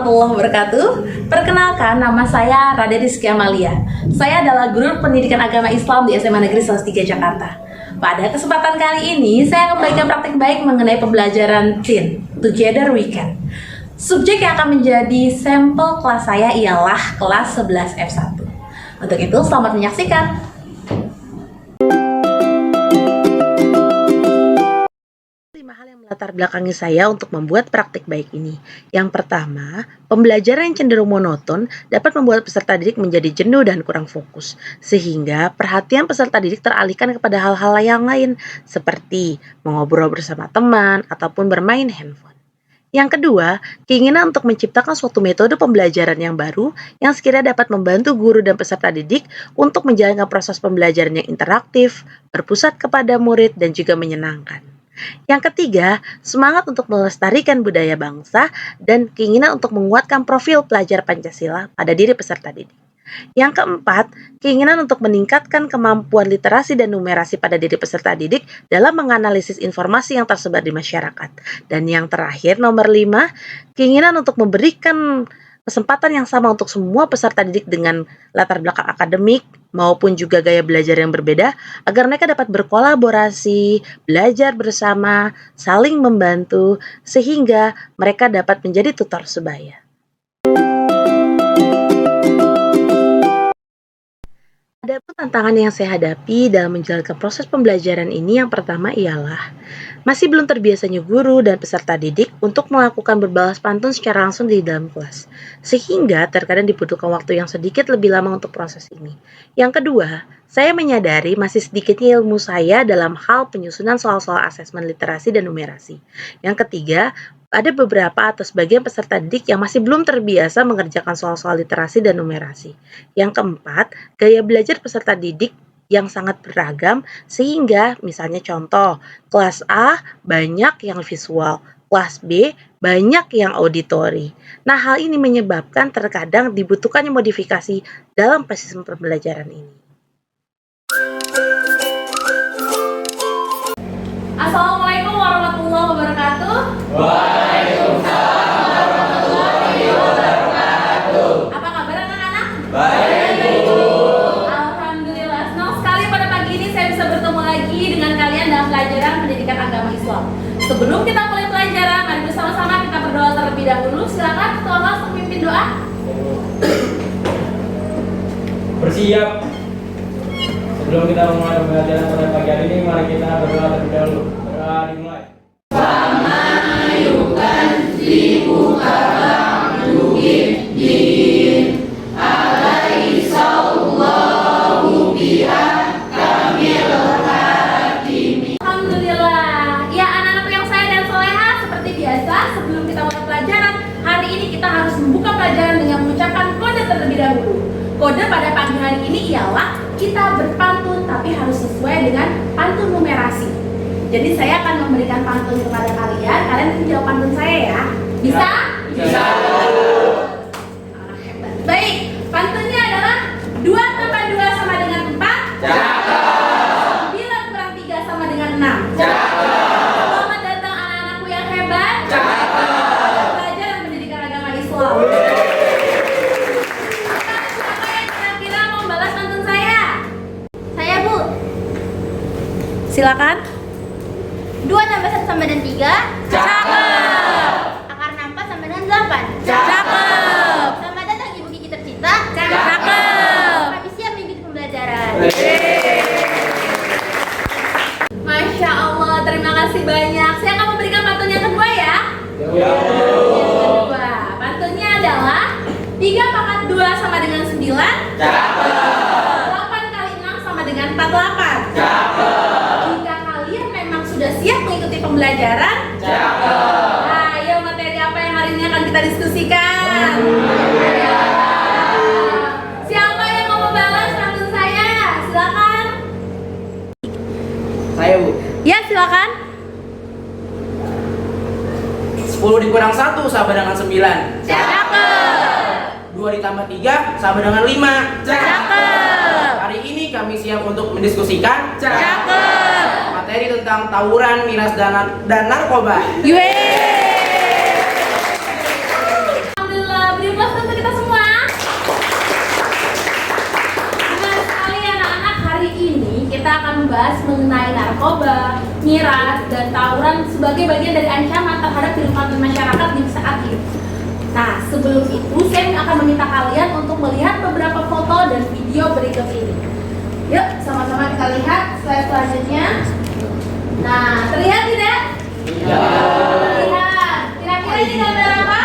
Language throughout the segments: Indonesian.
warahmatullahi wabarakatuh. Perkenalkan, nama saya Rade Rizky Amalia. Saya adalah guru pendidikan agama Islam di SMA Negeri 103 Jakarta. Pada kesempatan kali ini, saya akan membagikan praktik baik mengenai pembelajaran TIN, Together We Can. Subjek yang akan menjadi sampel kelas saya ialah kelas 11 F1. Untuk itu, selamat menyaksikan. Hal yang melatar belakangi saya untuk membuat praktik baik ini. Yang pertama, pembelajaran yang cenderung monoton dapat membuat peserta didik menjadi jenuh dan kurang fokus, sehingga perhatian peserta didik teralihkan kepada hal-hal yang lain, seperti mengobrol bersama teman ataupun bermain handphone. Yang kedua, keinginan untuk menciptakan suatu metode pembelajaran yang baru yang sekiranya dapat membantu guru dan peserta didik untuk menjalankan proses pembelajaran yang interaktif, berpusat kepada murid, dan juga menyenangkan. Yang ketiga, semangat untuk melestarikan budaya bangsa dan keinginan untuk menguatkan profil pelajar Pancasila pada diri peserta didik. Yang keempat, keinginan untuk meningkatkan kemampuan literasi dan numerasi pada diri peserta didik dalam menganalisis informasi yang tersebar di masyarakat. Dan yang terakhir, nomor 5, keinginan untuk memberikan kesempatan yang sama untuk semua peserta didik dengan latar belakang akademik maupun juga gaya belajar yang berbeda agar mereka dapat berkolaborasi, belajar bersama, saling membantu, sehingga mereka dapat menjadi tutor sebaya. Adapun tantangan yang saya hadapi dalam menjalankan proses pembelajaran ini yang pertama ialah masih belum terbiasanya guru dan peserta didik untuk melakukan berbalas pantun secara langsung di dalam kelas, sehingga terkadang dibutuhkan waktu yang sedikit lebih lama untuk proses ini. Yang kedua, saya menyadari masih sedikitnya ilmu saya dalam hal penyusunan soal-soal asesmen literasi dan numerasi. Yang ketiga, ada beberapa atau sebagian peserta didik yang masih belum terbiasa mengerjakan soal-soal literasi dan numerasi. Yang keempat, gaya belajar peserta didik yang sangat beragam sehingga misalnya contoh, kelas A banyak yang visual, kelas B banyak yang auditori. Nah, hal ini menyebabkan terkadang dibutuhkannya modifikasi dalam proses pembelajaran ini. Assalamualaikum warahmatullahi wabarakatuh. Waalaikumsalam warahmatullahi wabarakatuh. Apa kabar anak-anak? Baik, Bu. Alhamdulillah, senang sekali pada pagi ini saya bisa bertemu lagi dengan kalian dalam pelajaran pendidikan agama Islam. Sebelum kita mulai pelajaran, mari bersama-sama kita berdoa terlebih dahulu. Silakan ketua kelas memimpin doa. Bersiap. Sebelum kita memulai pembelajaran pada pagi hari ini, mari kita berdoa terlebih dahulu. Berdoa dimulai. Alhamdulillah. Ya anak-anak yang saya dan soleha, seperti biasa sebelum kita mulai pelajaran, hari ini kita harus membuka pelajaran dengan mengucapkan kode terlebih dahulu. Kode pada pagi hari ini ialah kita berpantun tapi harus sesuai dengan pantun numerasi. Jadi saya akan memberikan pantun kepada kalian, kalian menjawab pantun saya ya. Bisa? Bisa. Hebat. Baik, pantunnya adalah 2 tambah 2 sama dengan 4. Cakep. 9 kurang 3 sama dengan 6. Cakep. Selamat datang anak-anakku yang hebat. Cakep. Pelajaran pendidikan agama Islam. Siapa yang kira-kira mau balas pantun saya? Saya, Bu. Silakan. 2 tambah 1 sama dengan 3. Cakep. Akar 4 sama dengan 8. Cakep. Selamat datang Ibu Kiki tercinta. Cakep. Kami siap mengikuti pembelajaran. Masya Allah, terima kasih banyak. Saya akan memberikan pantun yang kedua ya. Ya, Bu. Yang kedua, pantunnya adalah 3 pangkat 2 sama dengan 9. Cakep. 8 kali 6 sama dengan 48. Cakep. Jika kalian memang sudah siap mengikuti pembelajaran, Cakep. ayo materi apa yang hari ini akan kita diskusikan? Siapa yang mau membalas pantun saya? Silakan. Saya, Bu. Ya, silakan. 10 dikurang 1 sama dengan 9. Cakep. 2 ditambah 3 sama dengan 5. Cakep. Hari ini kami siap untuk mendiskusikan Cakep. materi tentang tawuran, miras, dan narkoba. Yeay. Alhamdulillah. membahas mengenai narkoba, miras, dan tawuran sebagai bagian dari ancaman terhadap kehidupan masyarakat di saat ini. Nah, sebelum itu saya akan meminta kalian untuk melihat beberapa foto dan video berikut ini. Yuk, sama-sama kita lihat slide selanjutnya. Nah, terlihat tidak? Iya. Terlihat. Kira-kira ini gambar apa?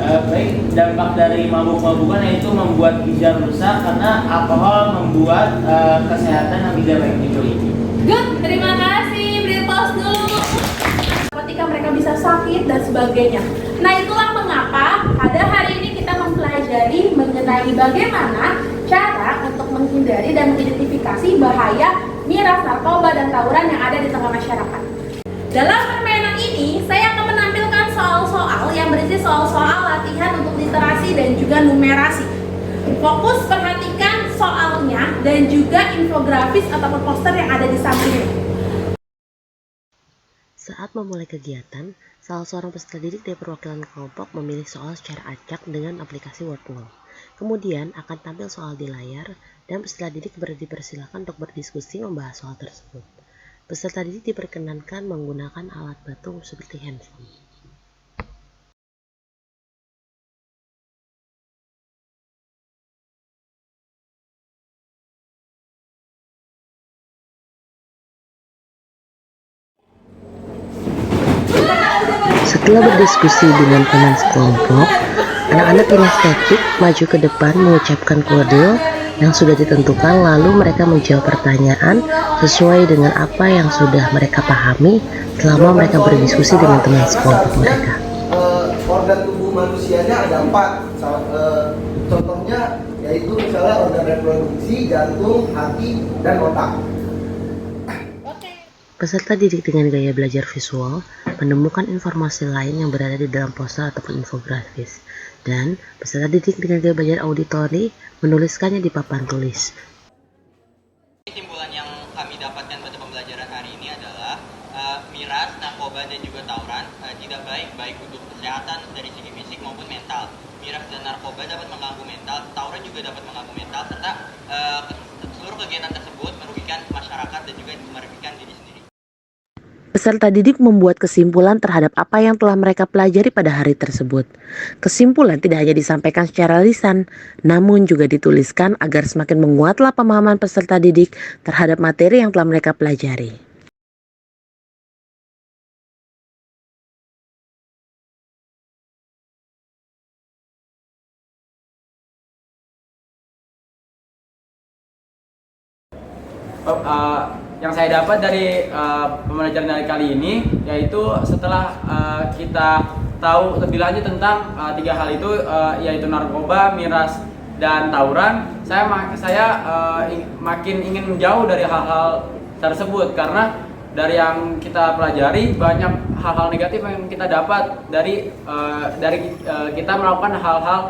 Baik, dampak dari mabuk-mabukan yaitu membuat ginjal rusak karena alkohol membuat kesehatan yang tidak baik dimiliki. Good, terima kasih. Beri pause dulu. Ketika mereka bisa sakit dan sebagainya. Nah, itulah mengapa pada hari ini kita mempelajari mengenai bagaimana cara untuk menghindari dan mengidentifikasi bahaya miras, narkoba, dan tawuran yang ada di tengah masyarakat. Dalam permainan ini, saya akan menampilkan soal-soal yang berisi soal-soal latihan untuk literasi dan juga numerasi. Fokus perhatikan soalnya dan juga infografis ataupun poster yang ada di sampingnya. Saat memulai kegiatan, salah seorang peserta didik dari perwakilan kelompok memilih soal secara acak dengan aplikasi Wordwall. Kemudian akan tampil soal di layar dan peserta didik dipersilakan untuk berdiskusi membahas soal tersebut. Peserta didik diperkenankan menggunakan alat bantu seperti handphone. Setelah berdiskusi dengan teman sekelompok, anak-anak kinestetik maju ke depan mengucapkan kode yang sudah ditentukan, lalu mereka menjawab pertanyaan sesuai dengan apa yang sudah mereka pahami selama mereka berdiskusi dengan teman sekelompok mereka. Organ tubuh manusianya ada 4, contohnya yaitu misalnya organ reproduksi, jantung, hati, dan otak. Peserta didik dengan gaya belajar visual menemukan informasi lain yang berada di dalam poster ataupun infografis, dan peserta didik dengan gaya belajar auditori menuliskannya di papan tulis. Kesimpulan yang kami dapatkan pada pembelajaran hari ini adalah miras, narkoba, dan juga tawuran tidak baik untuk kesehatan dari segi fisik maupun mental. Miras dan narkoba dapat mengganggu mental, tawuran juga dapat mengganggu mental, serta seluruh kegiatan tersebut merugikan masyarakat dan juga merugikan diri sendiri. Peserta didik membuat kesimpulan terhadap apa yang telah mereka pelajari pada hari tersebut. Kesimpulan tidak hanya disampaikan secara lisan, namun juga dituliskan agar semakin menguatlah pemahaman peserta didik terhadap materi yang telah mereka pelajari. Yang saya dapat dari pembelajaran dari kali ini yaitu setelah kita tahu lebih lanjut tentang 3 hal itu, yaitu narkoba, miras, dan tawuran, saya makin ingin menjauh dari hal-hal tersebut karena dari yang kita pelajari banyak hal-hal negatif yang kita dapat dari kita melakukan hal-hal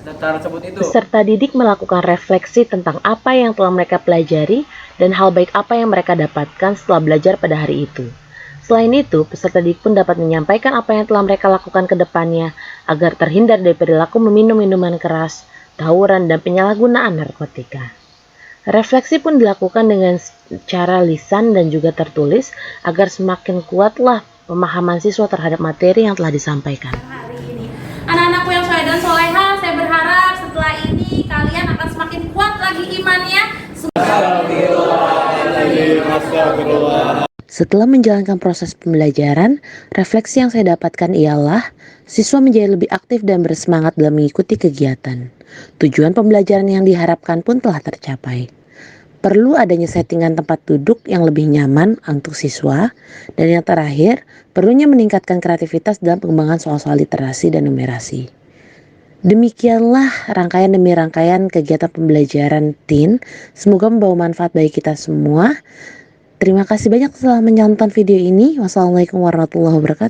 tersebut itu. Peserta didik melakukan refleksi tentang apa yang telah mereka pelajari dan hal baik apa yang mereka dapatkan setelah belajar pada hari itu. Selain itu, peserta didik pun dapat menyampaikan apa yang telah mereka lakukan ke depannya agar terhindar dari perilaku meminum minuman keras, tawuran, dan penyalahgunaan narkotika. Refleksi pun dilakukan dengan cara lisan dan juga tertulis agar semakin kuatlah pemahaman siswa terhadap materi yang telah disampaikan. Hari ini, anak-anakku yang soleh dan soleha, saya berharap setelah ini kalian akan semakin kuat lagi imannya. Setelah menjalankan proses pembelajaran, refleksi yang saya dapatkan ialah siswa menjadi lebih aktif dan bersemangat dalam mengikuti kegiatan. Tujuan pembelajaran yang diharapkan pun telah tercapai. Perlu adanya settingan tempat duduk yang lebih nyaman untuk siswa, dan yang terakhir, perlunya meningkatkan kreativitas dalam pengembangan soal-soal literasi dan numerasi. Demikianlah rangkaian demi rangkaian kegiatan pembelajaran TIN. Semoga membawa manfaat bagi kita semua. Terima kasih banyak telah menonton video ini. Wassalamualaikum warahmatullahi wabarakatuh.